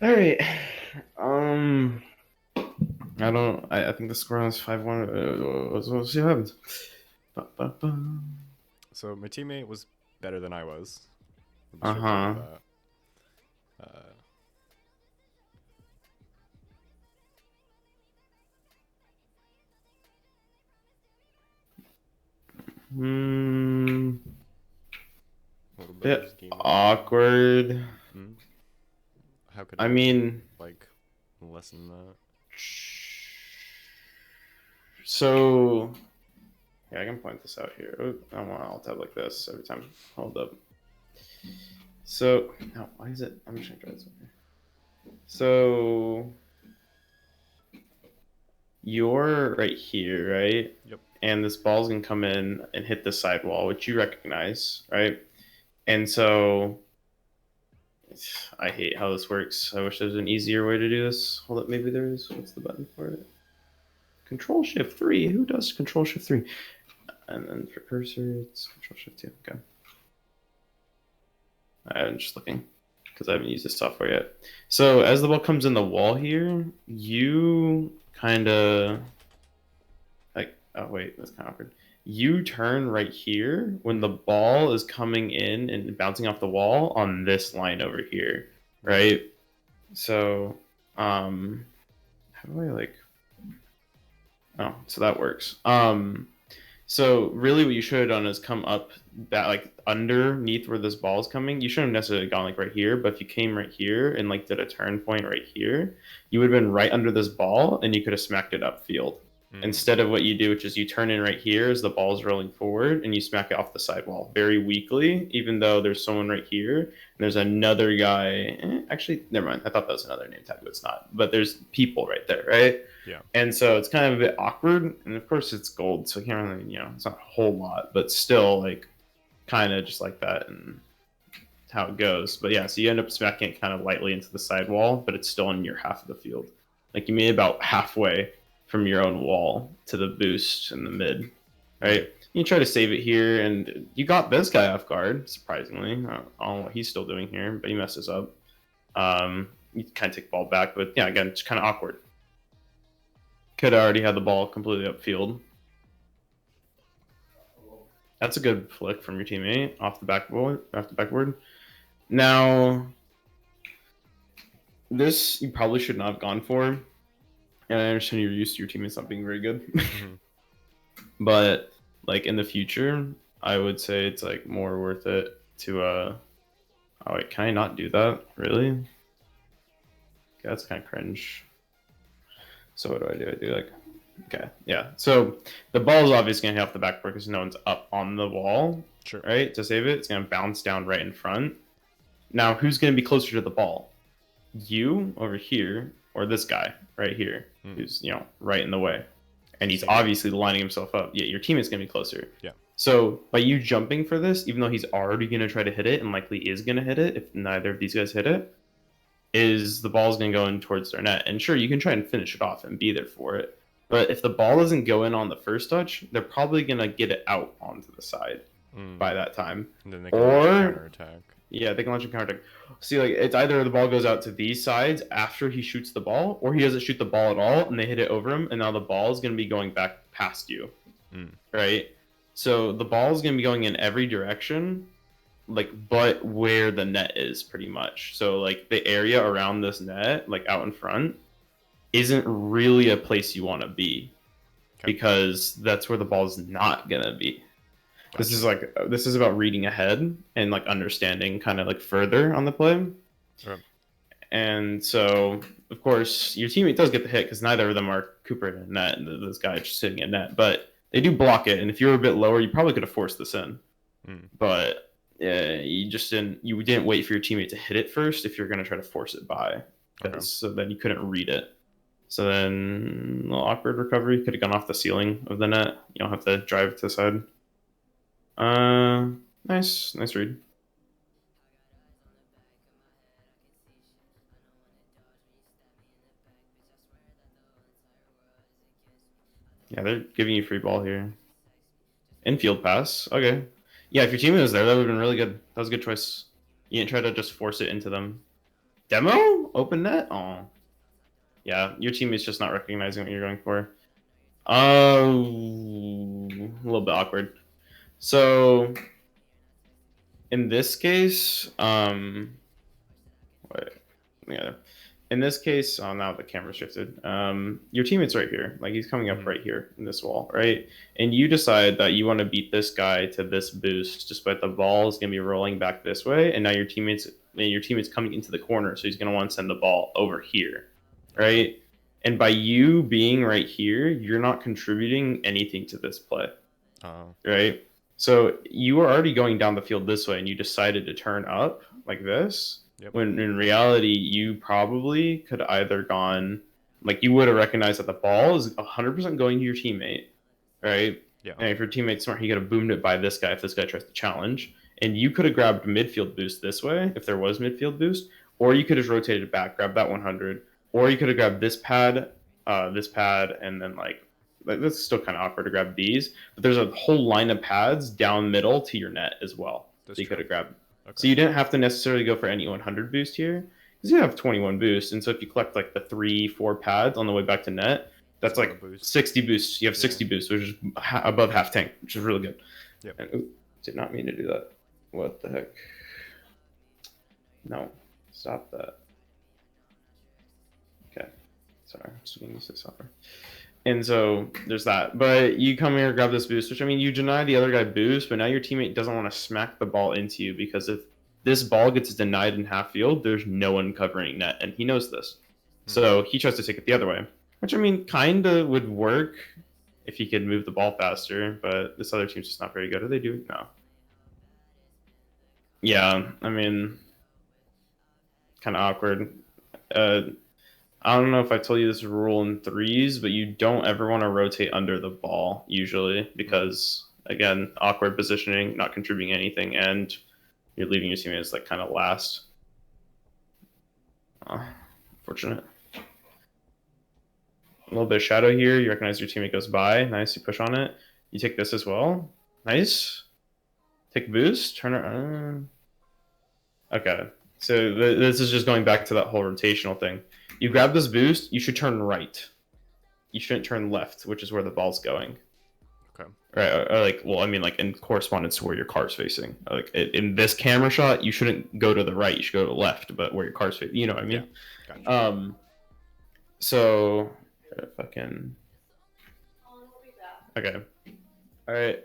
All right. Um, I think the score is 5-1. We'll see what happens. Ba. So my teammate was better than I was. I'm straightforward with Uh-huh. that. Uh, Hmm. a little bit of Bit his game plan. awkward. Hmm? How could I I mean, like lessen that? so yeah, I can point this out here. Oh, I want to alt tab like this every time. Hold up. So, no, why is it? I'm just gonna try this one here. So you're right here, right? Yep. And this ball's gonna come in and hit the sidewall, which you recognize, right? And so I hate how this works. I wish there was an easier way to do this. Hold up, maybe there is. What's the button for it? Control Shift 3. Who does Control Shift 3? And then for cursor, it's Control Shift 2. Okay. I'm just looking because I haven't used this software yet. So as the ball comes in the wall here, you kind of like, oh wait, that's kind of awkward. You turn right here when the ball is coming in and bouncing off the wall on this line over here, Right. right? So, how do I like? Oh, so that works. So really, what you should have done is come up that like underneath where this ball is coming. You shouldn't have necessarily gone like right here, but if you came right here and like did a turn point right here, you would have been right under this ball, and you could have smacked it upfield. Mm. Instead of what you do, which is you turn in right here as the ball's rolling forward, and you smack it off the sidewall very weakly, even though there's someone right here, and there's another guy. Actually, never mind. I thought that was another name tag, but it's not. But there's people right there, right? Yeah. And so it's kind of a bit awkward. And of course, it's gold, so you can't really, it's not a whole lot, but still, like, kind of just like that and how it goes. But yeah, so you end up smacking it kind of lightly into the sidewall, but it's still in your half of the field. Like you made about halfway from your own wall to the boost in the mid, Right. right? You try to save it here, and you got this guy off guard, surprisingly. I don't know what he's still doing here, but he messes up. You kind of take the ball back, but yeah, again, it's kind of awkward. Could have already had the ball completely upfield. That's a good flick from your teammate off the backboard. Off the backboard. Now, this you probably should not have gone for, and I understand you're used to your teammates not being very good, Hmm. but like in the future, I would say it's like more worth it to Oh wait, can I not do that? Really? Okay, that's kind of cringe. So what do I do? I do like okay, yeah. So the ball is obviously gonna hit off the backboard because no one's up on the wall, Sure. right? To save it, it's gonna bounce down right in front. Now, who's gonna be closer to the ball? You over here, or this guy right here, Mm. who's right in the way, and he's Same. obviously lining himself up. Yeah, your teammate's gonna be closer. Yeah. So by you jumping for this, even though he's already gonna try to hit it and likely is gonna hit it, if neither of these guys hit it, is the ball's going to go in towards their net. And sure, you can try and finish it off and be there for it. But if the ball doesn't go in on the first touch, they're probably going to get it out onto the side Mm. by that time. And then they can launch a Or, counterattack. yeah, they can launch a counter. See, like, it's either the ball goes out to these sides after he shoots the ball, or he doesn't shoot the ball at all and they hit it over him. And now the ball is going to be going back past you, Mm. right? So the ball is going to be going in every direction like but where the net is pretty much. So like the area around this net, like out in front, isn't really a place you want to be Okay. because that's where the ball's not gonna be. Gotcha. This is about reading ahead and like understanding kind of like further on the play. Okay. And so of course your teammate does get the hit because neither of them are Cooper in net and this guy just sitting in net, but they do block it. And if you were a bit lower, you probably could have forced this in. Mm. But you didn't wait for your teammate to hit it first if you're going to try to force it by Okay. because so then you couldn't read it. So then a little awkward recovery could have gone off the ceiling of the net. You don't have to drive it to the side. Uh, nice read. Yeah, they're giving you free ball here. Infield pass. Okay. Yeah, if your teammate was there, that would have been really good. That was a good choice. You didn't try to just force it into them. Demo? Open net? Oh. Yeah, your teammate's just not recognizing what you're going for. A little bit awkward. So in this case, wait, yeah. In this case, oh, now the camera shifted. Your teammate's right here. Like he's coming up Mhm. right here in this wall, right? And you decide that you want to beat this guy to this boost, despite the ball is gonna be rolling back this way, and now your teammate's coming into the corner, so he's gonna want to send the ball over here, Okay. right? And by you being right here, you're not contributing anything to this play, Oh. right? So you were already going down the field this way, and you decided to turn up like this. Yep. When in reality, you probably could either gone like you would have recognized that the ball is 100% going to your teammate, right? Yeah. And if your teammate's smart, he could have boomed it by this guy if this guy tries to challenge. And you could have grabbed midfield boost this way if there was midfield boost, or you could have rotated it back, grabbed that 100, or you could have grabbed this pad, and then like that's still kind of awkward to grab these, but there's a whole line of pads down middle to your net as well. That's So you true. could have grabbed. So Okay. you didn't have to necessarily go for any 100 boost here because you have 21 boost, and so if you collect like the 3, 4 pads on the way back to net, that's It's a lot like of boost. 60 boosts. You have Yeah. 60 boosts, which is above half tank, which is really good. Yep. And did not mean to do that. What the heck? No, stop that. Okay, sorry, I'm just getting used to software. And so there's that. But you come here, grab this boost, which I mean, you deny the other guy boost, but now your teammate doesn't want to smack the ball into you because if this ball gets denied in half field, there's no one covering net, and he knows this. So he tries to take it the other way, which I mean, kind of would work if he could move the ball faster, but this other team's just not very good. Are they doing? No. Yeah, I mean, kind of awkward. Uh, I don't know if I told you this rule in threes, but you don't ever want to rotate under the ball usually because again, awkward positioning, not contributing anything, and you're leaving your teammates like kind of last. Fortunate. A little bit of shadow here. You recognize your teammate goes by. Nice. You push on it. You take this as well. Nice. Take boost. Turn it. Okay. So this is just going back to that whole rotational thing. You grab this boost, you should turn right. You shouldn't turn left, which is where the ball's going. Okay. Right. Or like, well, I mean, like in correspondence to where your car's facing. Like in this camera shot, you shouldn't go to the right. You should go to the left, but where your car's facing. You know what I mean? Yeah. Gotcha. So if I can. Okay. All right.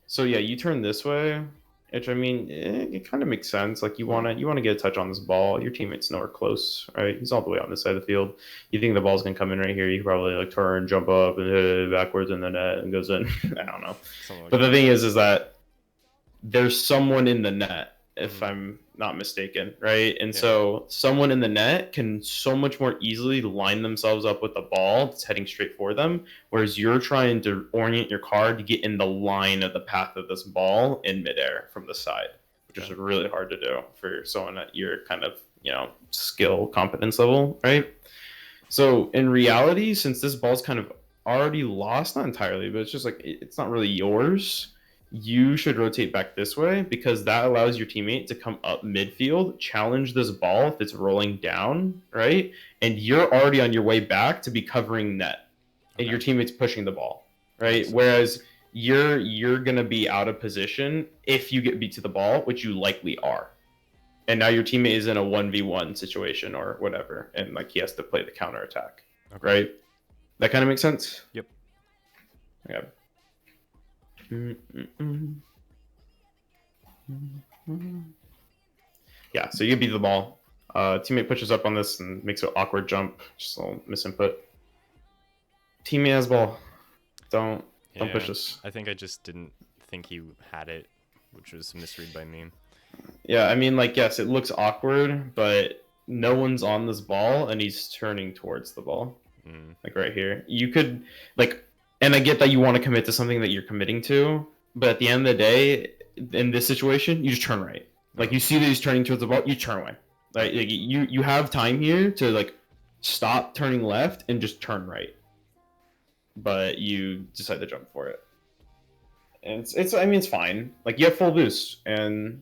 So yeah, you turn this way, which I mean, it kind of makes sense. Like you wanna get a touch on this ball. Your teammate's nowhere close, right? He's all the way on this side of the field. You think the ball's gonna come in right here? You can probably like turn, jump up, and hit it backwards, and then it goes in. I don't know. Something like But the that. thing is that there's someone in the net, if Mhm. I'm not mistaken, right? And Yeah. so someone in the net can so much more easily line themselves up with the ball that's heading straight for them, whereas you're trying to orient your car to get in the line of the path of this ball in midair from the side, which is Okay. really hard to do for someone at your kind of skill competence level, right? So in reality, since this ball's kind of already lost, not entirely, but it's just like it's not really yours, you should rotate back this way because that allows your teammate to come up midfield, challenge this ball if it's rolling down, right? And you're already on your way back to be covering net, and Okay. your teammate's pushing the ball, right? Nice. Whereas you're gonna be out of position if you get beat to the ball, which you likely are. And now your teammate is in a 1v1 situation or whatever, and like he has to play the counter attack, Okay. right? That kind of makes sense. Yep. Okay. Yeah, so you beat the ball. Teammate pushes up on this and makes an awkward jump, just a little misinput. Teammate has ball. Don't push Yeah. this. I think I just didn't think he had it, which was a misread by me. Yeah, I mean, like, yes, it looks awkward, but no one's on this ball, and he's turning towards the ball, like right here. You could, like, and I get that you want to commit to something that you're committing to, but at the end of the day, in this situation, you just turn right. Like, you see that he's turning towards the ball, you turn away. Like you have time here to like stop turning left and just turn right, but you decide to jump for it. And it's I mean it's fine. Like you have full boost, and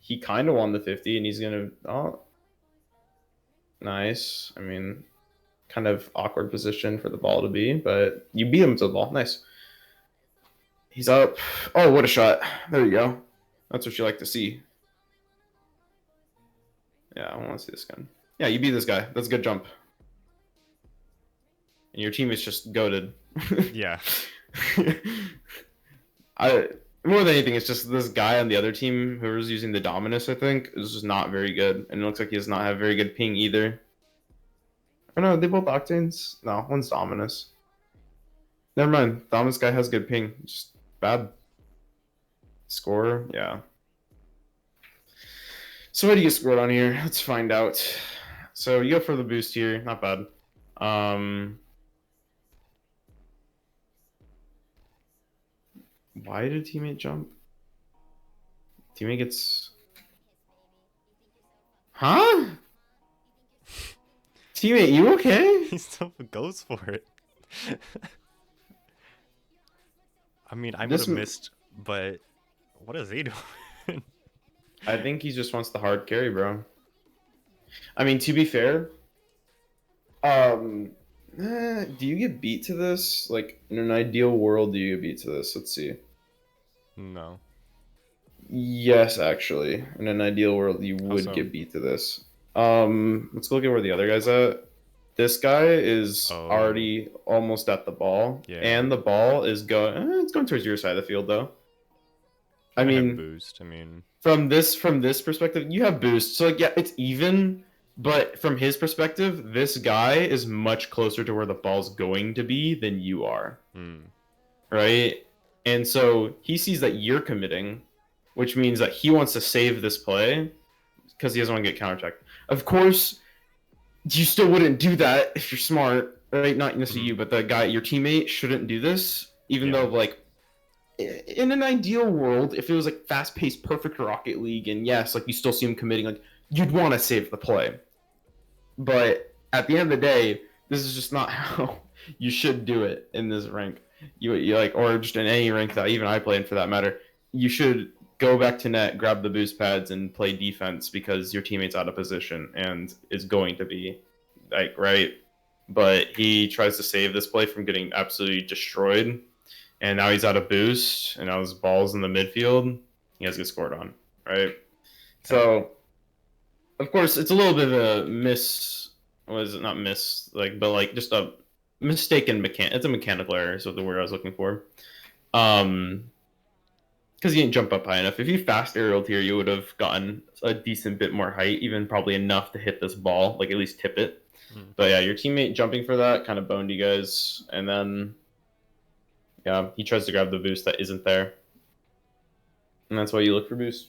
he kind of won the 50, and he's gonna Nice. I mean, kind of awkward position for the ball to be, but you beat him to the ball. Nice. He's up. Oh, what a shot. There you go. That's what you like to see. Yeah, I want to see this guy. Yeah, you beat this guy. That's a good jump. And your team is just goated. Yeah. I more than anything, it's just this guy on the other team who was using the Dominus, I think, is just not very good. And it looks like he does not have very good ping either. Oh no, they both Octanes? No, one's Dominus. Never mind. Dominus guy has good ping. Just bad score. Yeah. So what do you get scored on here? Let's find out. So you go for the boost here. Not bad. Why did teammate jump? Teammate gets... Huh? Teammate, you okay? He still goes for it. I mean, I would This have missed, but what is he doing? I think he just wants the hard carry, bro. I mean, to be fair, do you get beat to this? Like, in an ideal world, do you get beat to this? Let's see. No. Yes, actually. In an ideal world, you How would so? get beat to this. Let's look at where the other guy's at. This guy is Oh, already almost at the ball, yeah. and the ball is going. It's going towards your side of the field, though. I I have mean, boost. I mean, from this perspective, you have boost. So like, yeah, it's even. But from his perspective, this guy is much closer to where the ball's going to be than you are, hmm. right? And so he sees that you're committing, which means that he wants to save this play because he doesn't want to get counterchecked. Of course, you still wouldn't do that if you're smart, right? Not necessarily Hmm. you, but the guy, your teammate, shouldn't do this, even Yeah. though like in an ideal world, if it was like fast-paced, perfect Rocket League, and yes, like you still see him committing, like you'd want to save the play. But at the end of the day, this is just not how you should do it in this rank. You like, or just in any rank that even I play in for that matter. You should go back to net, grab the boost pads, and play defense because your teammate's out of position and is going to be like right. But he tries to save this play from getting absolutely destroyed, and now he's out of boost, and now his ball's in the midfield. He has to get scored on, right? Okay. So of course, it's a little bit of a miss. Was it not miss? Like, but like just a mistaken mechan. It's a mechanical error. Is what the word I was looking for. Um, because you didn't jump up high enough. If you fast aerialed here, you would have gotten a decent bit more height, even probably enough to hit this ball, like at least tip it. Hmm. But yeah, your teammate jumping for that kind of boned you guys, and then yeah, he tries to grab the boost that isn't there, and that's why you look for boost.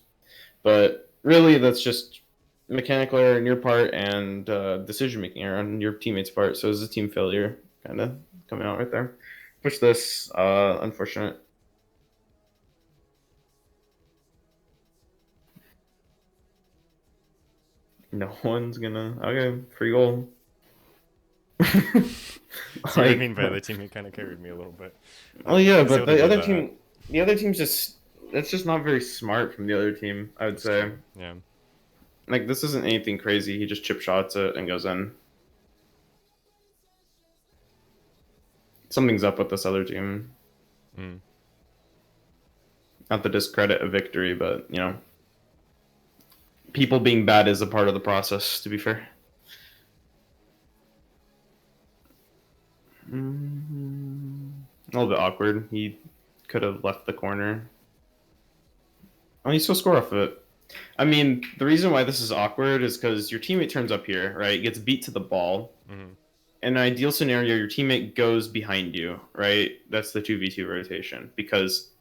But really, that's just mechanical error on your part and decision making error on your teammate's part. So it's a team failure, kind of coming out right there. Push this. Unfortunate. No one's gonna. Okay, free goal. See what I Like, mean by the teammate kind of carried me a little bit. oh yeah, He's but able to do that. the other team's just. That's just not very smart from the other team. I would That's say. true. Yeah. Like this isn't anything crazy. He just chip shots it and goes in. Something's up with this other team. Mm. Not to discredit a victory, but people being bad is a part of the process. To be fair. A little bit awkward. He could have left the corner. Oh, you still score off of it. I mean, the reason why this is awkward is because your teammate turns up here, right? Gets beat to the ball. Hmm. In an ideal scenario, your teammate goes behind you, right? That's the 2v2 rotation because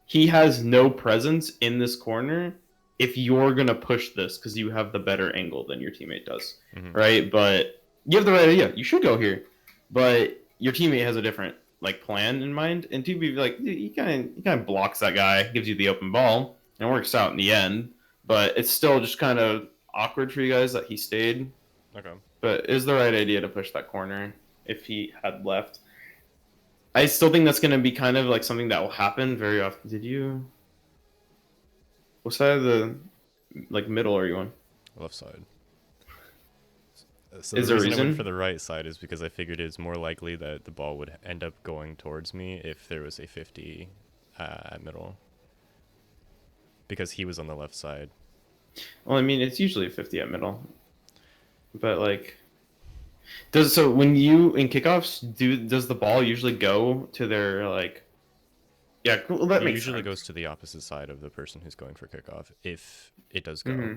he has no presence in this corner if you're going to push this because you have the better angle than your teammate does, Hmm. right? But you have the right idea. You should go here. But your teammate has a different like plan in mind, and 2v like he kind of blocks that guy, gives you the open ball, and it works out in the end. But it's still just kind of awkward for you guys that he stayed. Okay. But is the right idea to push that corner if he had left? I still think that's going to be kind of like something that will happen very often. Did you? What side of the like middle are you on? Left side. So Is the there a reason I went for reason? the right side is because I figured it's more likely that the ball would end up going towards me if there was a 50 at middle, because he was on the left side. Well, I mean, it's usually 50 at middle, but like, does so when you in kickoffs does the ball usually go to their like? Yeah, cool. That It makes usually sense. goes to the opposite side of the person who's going for kickoff if it does go. Hmm.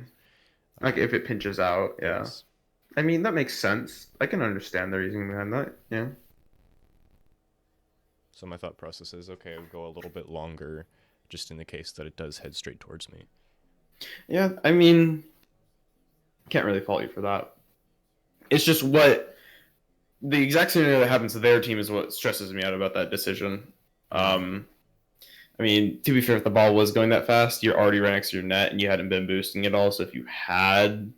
Like if it pinches out, yeah. Yes. I mean, that makes sense. I can understand the reasoning behind that. Yeah. So my thought process is okay, I'll go a little bit longer just in the case that it does head straight towards me. Yeah, I mean, can't really fault you for that. It's just what the exact scenario that happens to their team is what stresses me out about that decision. Mm, Um, I mean, to be fair, if the ball was going that fast, you're already right next to your net and you hadn't been boosting it all. So if you had,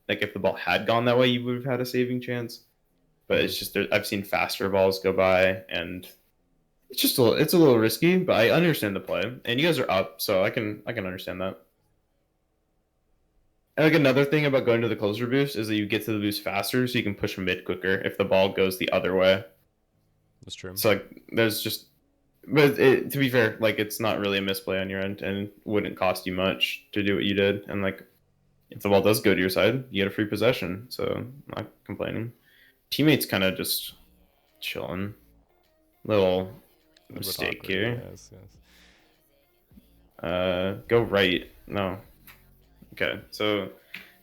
like, if the ball had gone that way, you would have had a saving chance. But mm. it's just I've seen faster balls go by, and it's a little risky. But I understand the play, and you guys are up, so I can understand that. And like another thing about going to the closer boost is that you get to the boost faster, so you can push mid quicker if the ball goes the other way. That's true. So like, there's just, to be fair, like it's not really a misplay on your end, and wouldn't cost you much to do what you did. And like, if the ball does go to your side, you get a free possession. So I'm not complaining. Teammates kind of just chilling. Little A little bit mistake awkward, here. yes, yes. Go right. No. Okay. So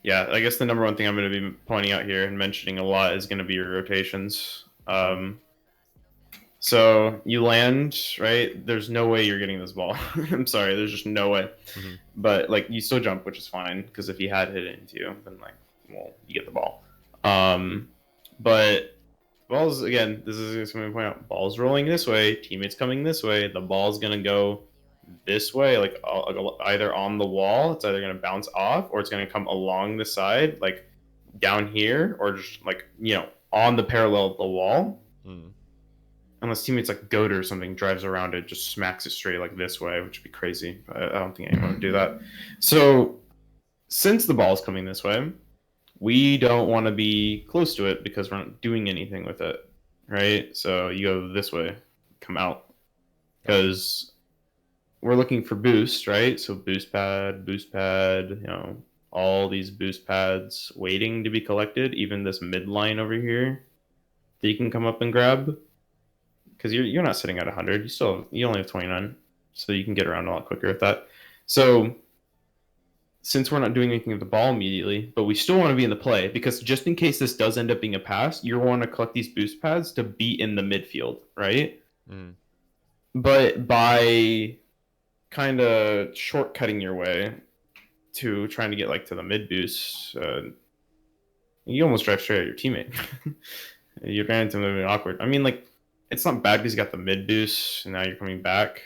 yeah, I guess the number one thing I'm going to be pointing out here and mentioning a lot is going to be your rotations. Okay. So you land, right? There's no way you're getting this ball. I'm sorry, there's just no way. Mm-hmm. But like you still jump, which is fine because if he had hit it into you, then like, well, you get the ball. But balls again. This is something to point out. Ball's rolling this way. Teammates coming this way. The ball's gonna go this way, like either on the wall. It's either gonna bounce off, or it's gonna come along the side, like down here, or just like on the parallel of the wall. Mm. Unless teammates like goat or something drives around it, just smacks it straight like this way, which would be crazy. But I don't think anyone would do that. So since the ball's coming this way, we don't want to be close to it because we're not doing anything with it, right? So you go this way, come out, Okay. because we're looking for boost, right? So boost pad, all these boost pads waiting to be collected, even this midline over here that you can come up and grab, because you're not sitting at 100. You only have 29, so you can get around a lot quicker with that. So since we're not doing anything with the ball immediately, but we still want to be in the play because just in case this does end up being a pass, you want to collect these boost pads to be in the midfield, right? Mm. But by kind of shortcutting your way to trying to get like to the mid boost, you almost drive straight at your teammate. You're going to move awkward. I mean, like it's not bad because you got the mid boost and now you're coming back.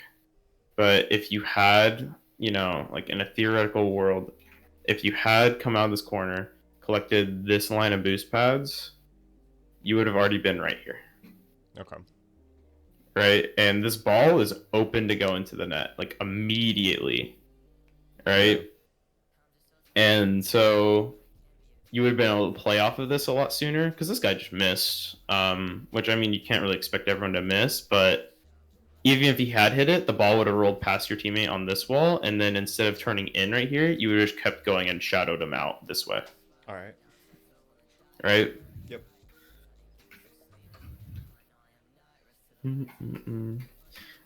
But if you had, like in a theoretical world, if you had come out of this corner, collected this line of boost pads, you would have already been right here, Okay. right? And this ball is open to go into the net, like immediately, Yeah. right? And so you would have been able to play off of this a lot sooner because this guy just missed. Which I mean, you can't really expect everyone to miss, but even if he had hit it, the ball would have rolled past your teammate on this wall, and then instead of turning in right here, you would have just kept going and shadowed him out this way, All right. right? Yep. Mm-mm-mm.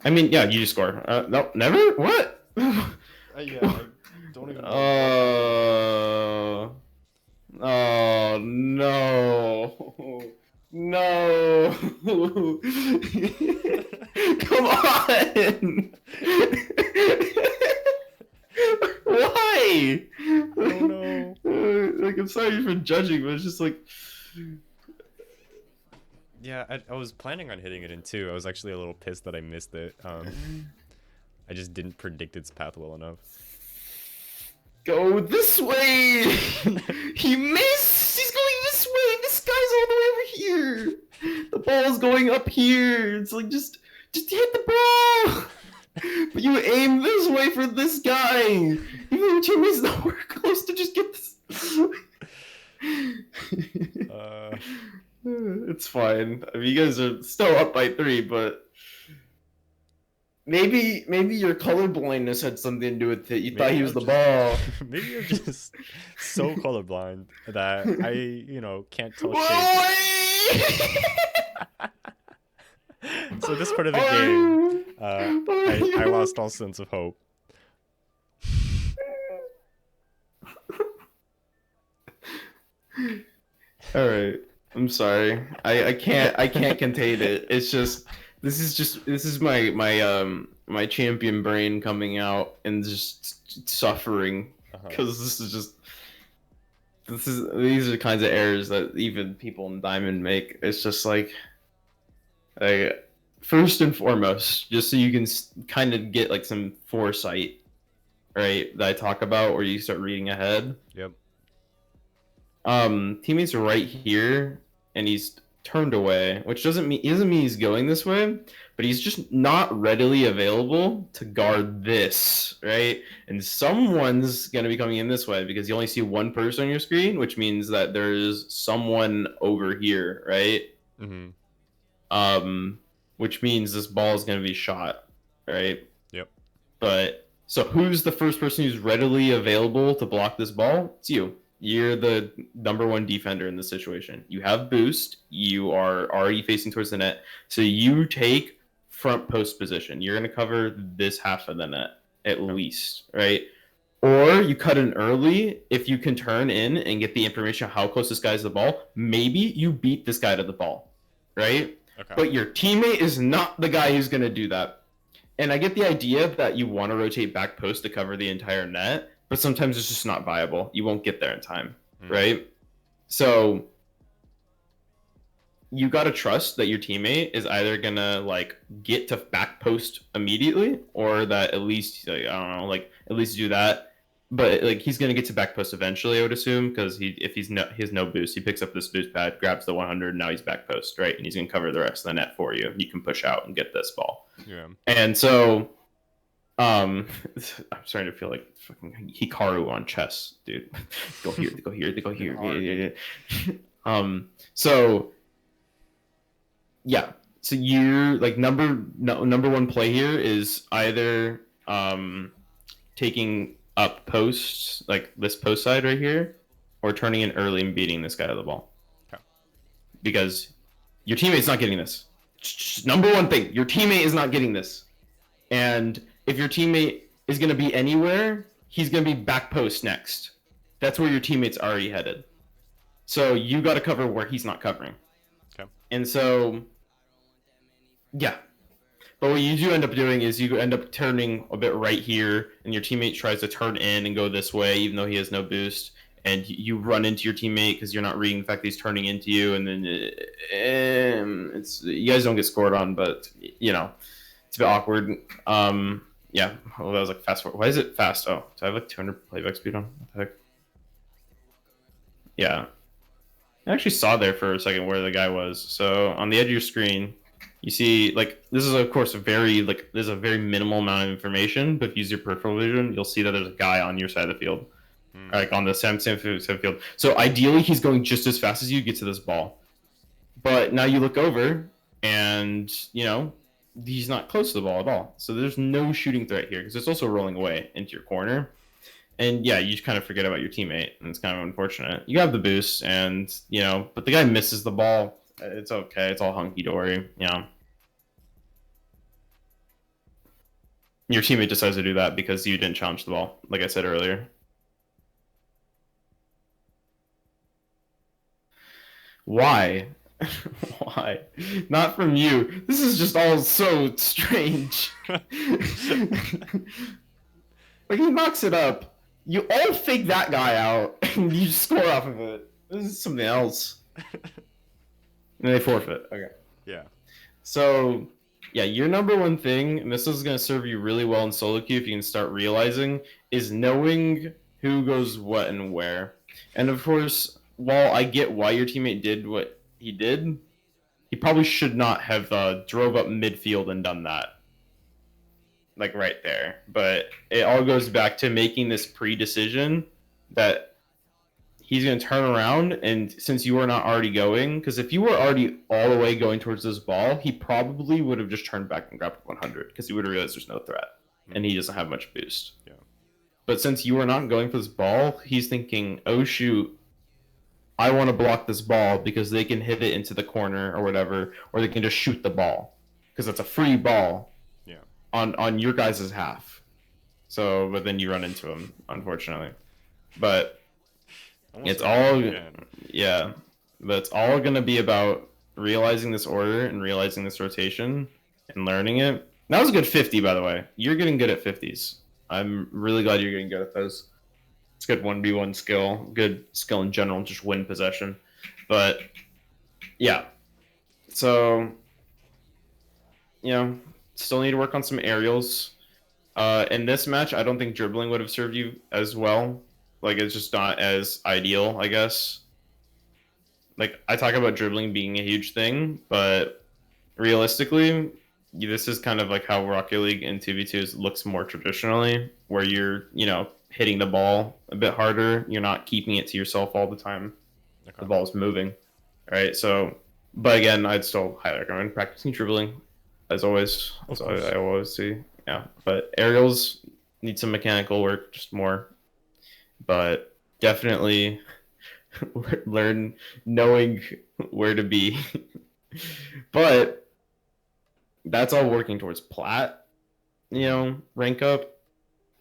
I mean, yeah, you just score. No, never. What? Yeah, I don't even know. Oh, oh no, no! Come on! Why? I don't know. Like, I'm sorry for judging, but it's just like, Yeah, I was planning on hitting it in two. I was actually a little pissed that I missed it. I just didn't predict its path well enough. go this way. He missed. He's going this way. This guy's all the way over here. The ball's going up here. It's like just hit the ball. But you aim this way for this guy. Even your teammate's nowhere close to just get this. It's fine. I mean, you guys are still up by 3, but maybe your color blindness had something to do with it. You thought Maybe he was I'm the just ball. maybe I'm just so colorblind that I, can't tell shapes. Why? So this part of the game, Are I you? lost all sense of hope. All right. I'm sorry. I can't contain it. It's just this is my champion brain coming out and just suffering Uh-huh. because these are the kinds of errors that even people in Diamond make. It's just like first and foremost, just so you can kind of get like some foresight, right? That I talk about where you start reading ahead. Yep. Teammates are right here, and he's turned away, which doesn't mean he's going this way, but he's just not readily available to guard this, right? And someone's gonna be coming in this way because you only see one person on your screen, which means that there's someone over here, right? Mhm. Um, which means this ball is gonna be shot, right? Yep. But so who's the first person who's readily available to block this ball? It's you. You're the number one defender in this situation. You have boost. You are already facing towards the net. So you take front post position. You're going to cover this half of the net at Okay. least, right? Or you cut in early if you can turn in and get the information how close this guy's to the ball. Maybe you beat this guy to the ball, right? Okay. But your teammate is not the guy who's going to do that. And I get the idea that you want to rotate back post to cover the entire net, but sometimes it's just not viable. You won't get there in time, Mm. right? So you got to trust that your teammate is either going to like get to back post immediately or that at least like, I don't know, like at least do that. But like he's gonna get to back post eventually, I would assume, because if he has no boost, he picks up this boost pad, grabs the 100, now he's back post, right? And he's gonna cover the rest of the net for you. You can push out and get this ball. Yeah. And so I'm starting to feel like fucking Hikaru on chess, dude. Go here, go here, go here. Yeah. So yeah, so you're like number one play here is either taking up posts like this post side right here, or turning in early and beating this guy to the ball Okay. because your teammate's not getting this. Number one thing, your teammate is not getting this. And if your teammate is going to be anywhere, he's going to be back post next. That's where your teammate's already headed. So you got to cover where he's not covering. Okay. And so, yeah. But what you do end up doing is you end up turning a bit right here, and your teammate tries to turn in and go this way, even though he has no boost. And you run into your teammate because you're not reading the fact that he's turning into you, and then it's you guys don't get scored on, but you know it's a bit awkward. Yeah. Well, that was like fast forward. Why is it fast? Oh, do I have like 200 playback speed on? What the heck? Yeah. I actually saw there for a second where the guy was. So on the edge of your screen, you see like this is of course a very like there's a very minimal amount of information, but if you use your peripheral vision, you'll see that there's a guy on your side of the field, Mm. like on the same field. So ideally, he's going just as fast as you get to this ball. But now you look over, and he's not close to the ball at all. So there's no shooting threat here because it's also rolling away into your corner. And yeah, you just kind of forget about your teammate, and it's kind of unfortunate. You have the boost, and but the guy misses the ball. It's okay. It's all hunky dory. Your teammate decides to do that because you didn't challenge the ball, like I said earlier. Why? Why? Not from you. This is just all so strange. Like he knocks it up. You all fake that guy out, and you just score off of it. This is something else. And they forfeit. Okay. Yeah. So, yeah, your number one thing, and this is going to serve you really well in solo queue if you can start realizing, is knowing who goes what and where. And of course, while I get why your teammate did what he did, he probably should not have drove up midfield and done that. Like right there. But it all goes back to making this pre-decision that he's going to turn around, and since you are not already going, because if you were already all the way going towards this ball, he probably would have just turned back and grabbed 100 because he would have realized there's no threat, and he doesn't have much boost. Yeah. But since you are not going for this ball, he's thinking, oh shoot, I want to block this ball because they can hit it into the corner or whatever, or they can just shoot the ball because it's a free ball Yeah. on your guys' half. So, but then you run into him, unfortunately. But Almost it's all, again. yeah, but it's all going to be about realizing this order and realizing this rotation and learning it. That was a good 50, by the way. You're getting good at 50s. I'm really glad you're getting good at those. It's good 1v1 skill, good skill in general, just win possession. But yeah, so still need to work on some aerials. In this match, I don't think dribbling would have served you as well. Like, it's just not as ideal, I guess. Like, I talk about dribbling being a huge thing, but realistically, this is kind of like how Rocket League and 2v2 looks more traditionally, where you're, hitting the ball a bit harder. You're not keeping it to yourself all the time. Okay. The ball's moving, right? So, but again, I'd still highly recommend practicing dribbling, as always. As I always see. Yeah, but aerials need some mechanical work, just more. But definitely learn knowing where to be. But that's all working towards plat, rank up.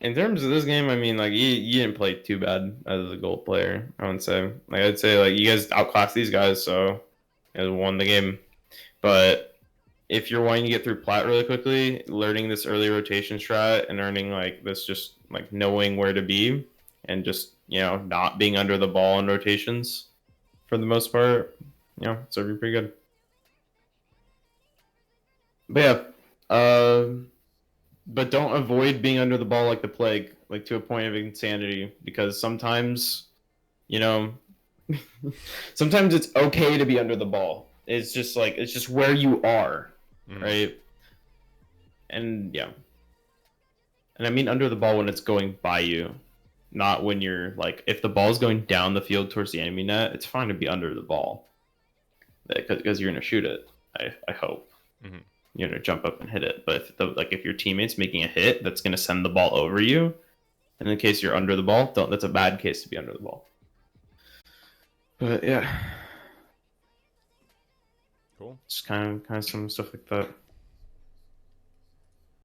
In terms of this game, I mean, like, you didn't play too bad as a gold player, I would say. Like, I'd say, like, you guys outclassed these guys, so you guys won the game. But if you're wanting to get through plat really quickly, learning this early rotation strat and learning, like, this just, like, knowing where to be and just, not being under the ball in rotations for the most part, serve you pretty good. But yeah, but don't avoid being under the ball like the plague, like to a point of insanity, because sometimes, sometimes it's okay to be under the ball. It's just where you are, right? And yeah. And I mean under the ball when it's going by you, not when you're like, if the ball's going down the field towards the enemy net, it's fine to be under the ball because you're going to shoot it, I hope. Mm-hmm. You're gonna jump up and hit it. But if your teammate's making a hit that's gonna send the ball over you, in the case you're under the ball, that's a bad case to be under the ball. But yeah, cool. just kind of some stuff like that.